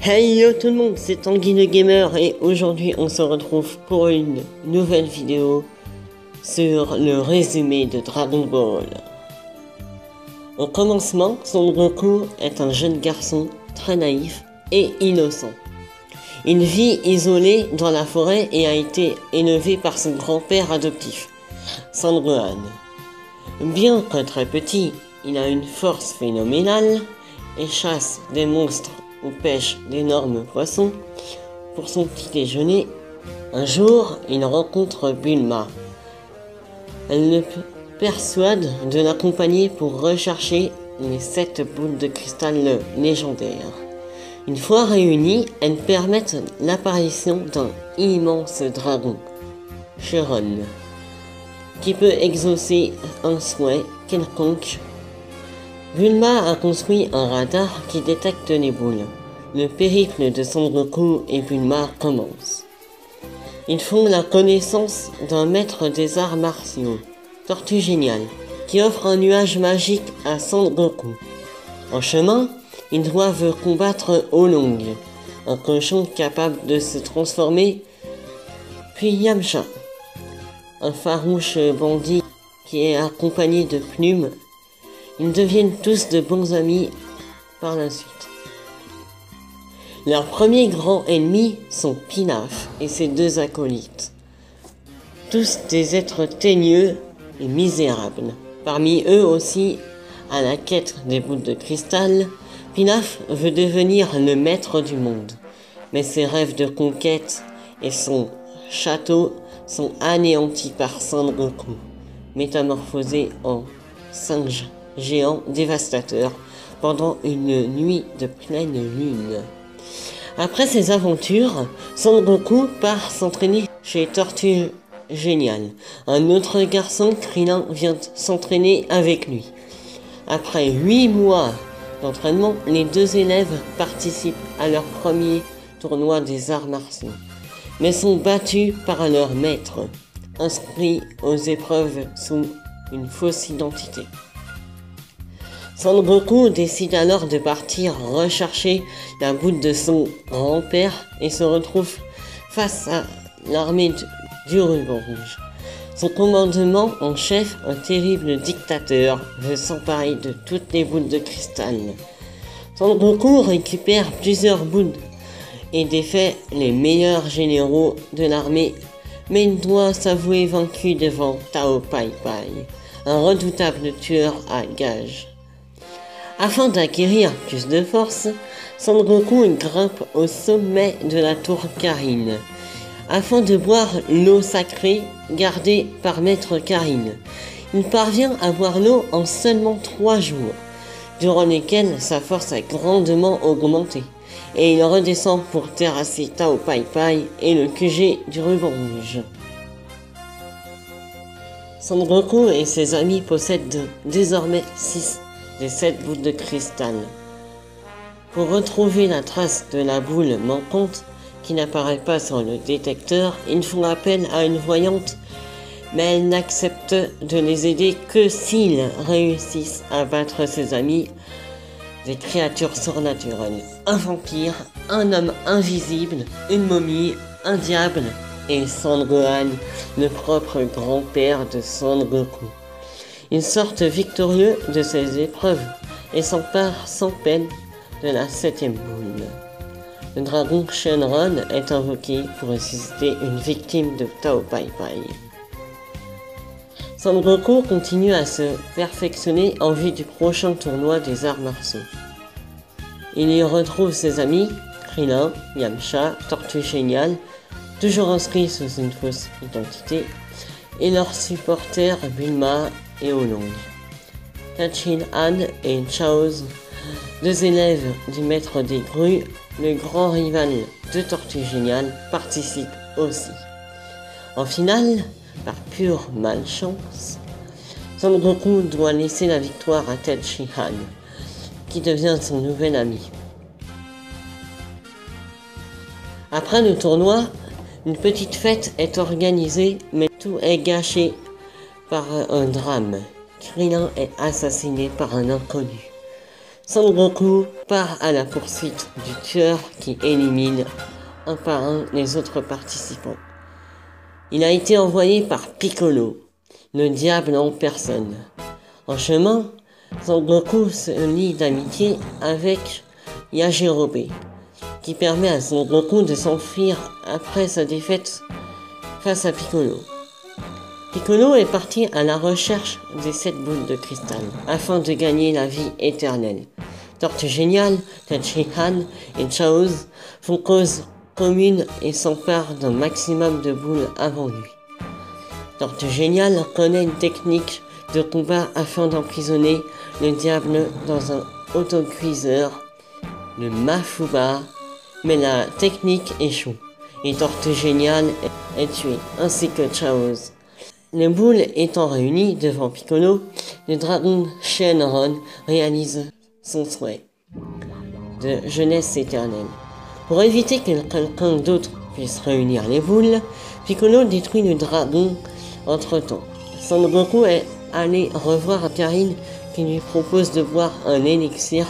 Hey yo tout le monde, c'est Tanguy le Gamer et aujourd'hui on se retrouve pour une nouvelle vidéo sur le résumé de Dragon Ball. Au commencement, Son Goku est un jeune garçon très naïf et innocent. Il vit isolé dans la forêt et a été élevé par son grand-père adoptif, Son Gohan. Bien que très petit, il a une force phénoménale et chasse des monstres ou pêche d'énormes poissons. Pour son petit déjeuner, un jour, il rencontre Bulma. Elle le persuade de l'accompagner pour rechercher les 7 boules de cristal légendaires. Une fois réunies, elles permettent l'apparition d'un immense dragon, Chiron, qui peut exaucer un souhait quelconque. Bulma a construit un radar qui détecte les boules. Le périple de Son Goku et Bulma commence. Ils font la connaissance d'un maître des arts martiaux, Tortue Géniale, qui offre un nuage magique à Son Goku. En chemin, ils doivent combattre Oolong, un cochon capable de se transformer, puis Yamcha, un farouche bandit qui est accompagné de Plume. Ils deviennent tous de bons amis par la suite. Leurs premiers grands ennemis sont Pilaf et ses 2 acolytes. Tous des êtres teigneux et misérables. Parmi eux aussi, à la quête des boules de cristal, Pilaf veut devenir le maître du monde. Mais ses rêves de conquête et son château sont anéantis par Son Goku, métamorphosé en singe géant dévastateur pendant une nuit de pleine lune. Après ces aventures, Son Goku part s'entraîner chez Tortue Géniale. Un autre garçon, Krillin, vient s'entraîner avec lui. Après 8 mois d'entraînement, les 2 élèves participent à leur premier tournoi des arts martiaux, mais sont battus par leur maître, inscrits aux épreuves sous une fausse identité. Son Goku décide alors de partir rechercher la boule de son grand-père et se retrouve face à l'armée du ruban rouge. Son commandement en chef, un terrible dictateur, veut s'emparer de toutes les boules de cristal. Son Goku récupère plusieurs boules et défait les meilleurs généraux de l'armée, mais il doit s'avouer vaincu devant Tao Pai Pai, un redoutable tueur à gages. Afin d'acquérir plus de force, Son Goku grimpe au sommet de la tour Karin, afin de boire l'eau sacrée gardée par Maître Karin. Il parvient à boire l'eau en seulement 3 jours, durant lesquels sa force a grandement augmenté, et il redescend pour terrasser Tao Pai Pai et le QG du ruban rouge. Son Goku et ses amis possèdent désormais 6 des 7 boules de cristal. Pour retrouver la trace de la boule manquante qui n'apparaît pas sur le détecteur, ils font appel à une voyante, mais elle n'accepte de les aider que s'ils réussissent à battre ses amis, des créatures surnaturelles, un vampire, un homme invisible, une momie, un diable et Son Gohan, le propre grand-père de Son Goku. Ils sortent victorieux de ces épreuves et s'emparent sans peine de la 7e boule. Le dragon Shenron est invoqué pour ressusciter une victime de Tao Pai Pai. Son Goku continue à se perfectionner en vue du prochain tournoi des arts martiaux. Il y retrouve ses amis Krillin, Yamcha, Tortue Géniale, toujours inscrits sous une fausse identité, et leurs supporters Bulma et Oolong. Tachin Han et Chaoz, 2 élèves du maître des grues, le grand rival de Tortue Géniale, participent aussi. En finale, par pure malchance, Son Goku doit laisser la victoire à Tachin Han, qui devient son nouvel ami. Après le tournoi, une petite fête est organisée, mais tout est gâché par un drame. Krillin est assassiné par un inconnu. Son Goku part à la poursuite du tueur qui élimine un par un les autres participants. Il a été envoyé par Piccolo, le diable en personne. En chemin, Son Goku se lie d'amitié avec Yajirobe, qui permet à Son Goku de s'enfuir après sa défaite face à Piccolo. Piccolo est parti à la recherche des 7 boules de cristal afin de gagner la vie éternelle. Tortue Géniale, Tenshinhan et Chaoz font cause commune et s'emparent d'un maximum de boules avant lui. Tortue Géniale connaît une technique de combat afin d'emprisonner le diable dans un autocuiseur, le Mafuba, mais la technique échoue et Tortue Géniale est tué, ainsi que Chaoz. Les boules étant réunies devant Piccolo, le dragon Shenron réalise son souhait de jeunesse éternelle. Pour éviter que quelqu'un d'autre puisse réunir les boules, Piccolo détruit le dragon entre-temps. Son Goku est allé revoir Karin qui lui propose de boire un élixir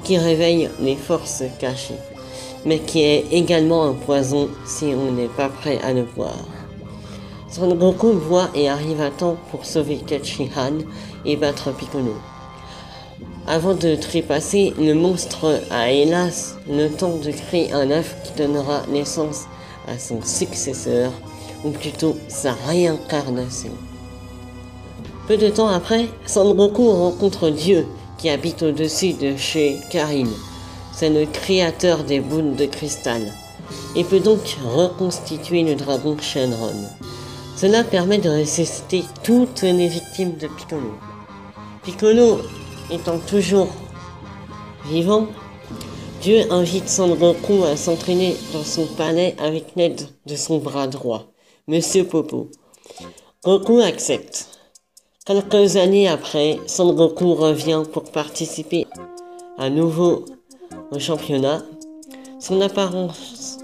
qui réveille les forces cachées, mais qui est également un poison si on n'est pas prêt à le boire. Son Goku boit et arrive à temps pour sauver Tenshinhan et battre Piccolo. Avant de trépasser, le monstre a hélas le temps de créer un œuf qui donnera naissance à son successeur, ou plutôt sa réincarnation. Peu de temps après, Son Goku rencontre Dieu qui habite au-dessus de chez Karin. C'est le créateur des boules de cristal et peut donc reconstituer le dragon Shenron. Cela permet de ressusciter toutes les victimes de Piccolo. Piccolo étant toujours vivant, Dieu invite Son Goku à s'entraîner dans son palais avec l'aide de son bras droit, Monsieur Popo. Goku accepte. Quelques années après, Son Goku revient pour participer à nouveau au championnat. Son apparence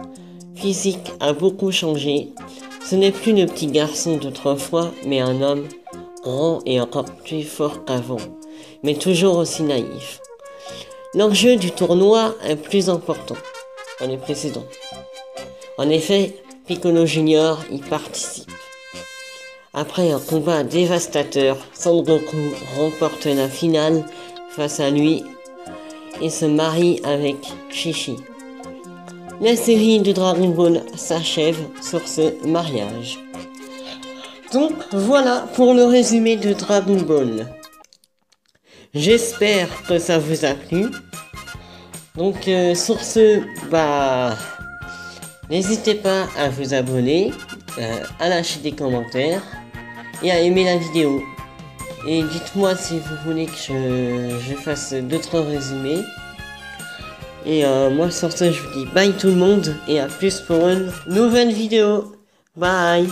physique a beaucoup changé. Ce n'est plus le petit garçon d'autrefois, mais un homme grand et encore plus fort qu'avant, mais toujours aussi naïf. L'enjeu du tournoi est plus important que les précédents. En effet, Piccolo Junior y participe. Après un combat dévastateur, Son Goku remporte la finale face à lui et se marie avec Chi-Chi. La série de Dragon Ball s'achève sur ce mariage. Donc voilà pour le résumé de Dragon Ball. J'espère que ça vous a plu. Donc sur ce, n'hésitez pas à vous abonner, à lâcher des commentaires et à aimer la vidéo. Et dites-moi si vous voulez que je fasse d'autres résumés. Et moi sur ce, je vous dis bye tout le monde et à plus pour une nouvelle vidéo. Bye.